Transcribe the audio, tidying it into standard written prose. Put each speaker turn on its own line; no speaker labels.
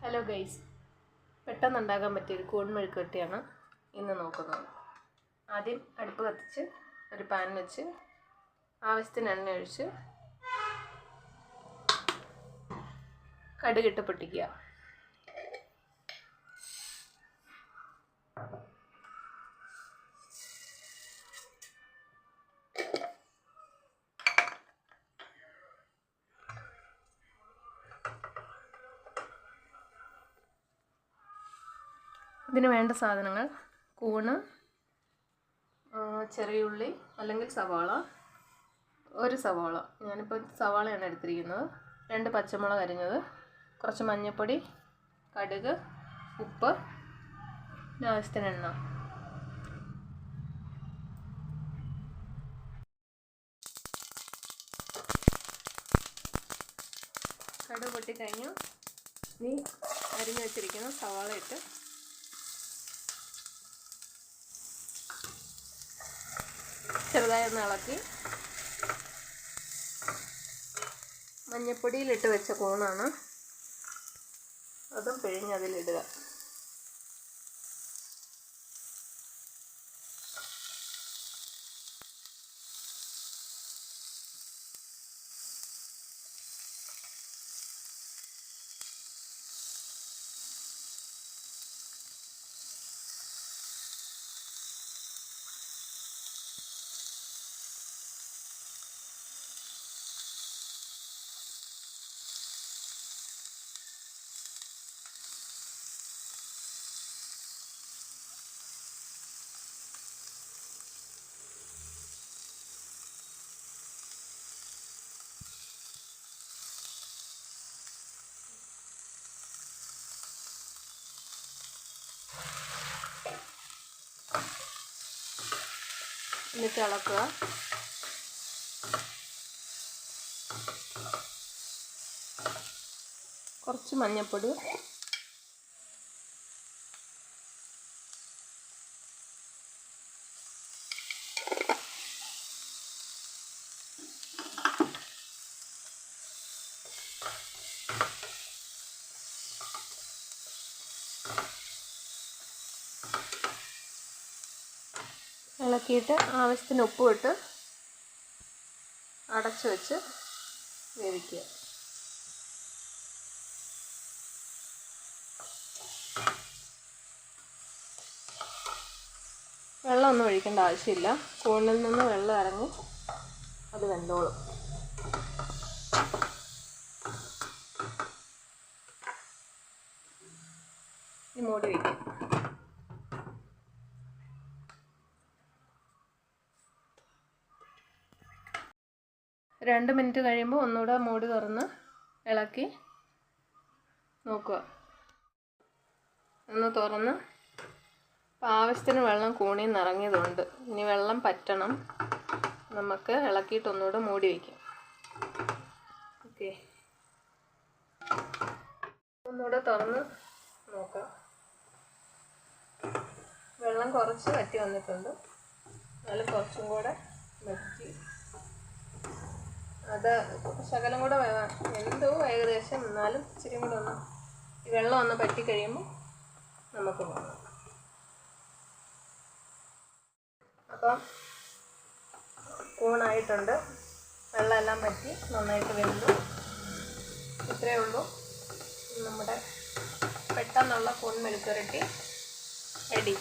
Hello guys, പെട്ടെന്ന് ഉണ്ടാക്കാൻ പറ്റിയൊരു കൂൺ മെഴുക്കുവരട്ടിയാണ് ഇന്ന് നോക്കുന്നത്. ആദ്യം അടുപ്പ് കത്തിച്ച് ഒരു പാൻ വെച്ച് ആവശ്യത്തിന് എണ്ണ ഒഴിച്ച് കടുകിട്ട് പൊട്ടിക്കുക. ഇതിന് വേണ്ട സാധനങ്ങൾ: കൂണ്, ചെറിയുള്ളി അല്ലെങ്കിൽ സവാള, ഒരു സവാള, ഞാനിപ്പോൾ സവാളയാണ് എടുത്തിരിക്കുന്നത്, 2 പച്ചമുളക് അരിഞ്ഞത്, കുറച്ച് മഞ്ഞൾപ്പൊടി, കടുക്, ഉപ്പ്, ആവശ്യത്തിന് എണ്ണ. കടുക് പൊട്ടിക്കഴിഞ്ഞു ഇനി അരിഞ്ഞു വെച്ചിരിക്കുന്ന സവാള ഇട്ട് ചെറുതായി ഒന്ന് ഇളക്കി, മഞ്ഞപ്പൊടിയിലിട്ട് വെച്ച കൂണാണ്, അതും പിഴിഞ്ഞതിലിടുക. എന്നിട്ട് ഇളക്കുക. കുറച്ച് മഞ്ഞൾപ്പൊടി, ഇളക്കിയിട്ട് ആവശ്യത്തിന് ഉപ്പും ഇട്ട് അടച്ചു വെച്ച് വേവിക്കുക. വെള്ളമൊന്നും ഒഴിക്കേണ്ട ആവശ്യമില്ല, കൂണിൽ നിന്ന് വെള്ളം ഇറങ്ങി അത് വെന്തോളും. ഈ മൂടി വയ്ക്കും. 2 മിനിറ്റ് കഴിയുമ്പോൾ ഒന്നുകൂടെ മൂടി തുറന്ന് ഇളക്കി നോക്കുക. ഒന്ന് തുറന്ന് ആവശ്യത്തിന് വെള്ളം കൂണിൽ നിന്ന് ഇറങ്ങിയതുകൊണ്ട് ഇനി വെള്ളം പറ്റണം. നമുക്ക് ഇളക്കിയിട്ട് ഒന്നുകൂടെ മൂടി വയ്ക്കാം. ഓക്കെ, ഒന്നുകൂടെ തുറന്ന് നോക്കാം. വെള്ളം കുറച്ച് വറ്റി വന്നിട്ടുണ്ട്, എന്നാലും കുറച്ചും കൂടെ വറ്റി, അത് ശകലം കൂടെ എന്തോ ഏകദേശം, എന്നാലും ഇച്ചിരി കൂടെ ഒന്ന് ഈ വെള്ളം ഒന്ന് പറ്റി കഴിയുമ്പോൾ നമുക്ക് പോകാം. അപ്പം കൂണായിട്ടുണ്ട്, വെള്ളമെല്ലാം പറ്റി നന്നായിട്ട് വെന്തു. ഇത്രയേ ഉള്ളൂ നമ്മുടെ പെട്ടെന്നുള്ള കൂൺ മെഴുക്കുവരട്ടി റെഡി.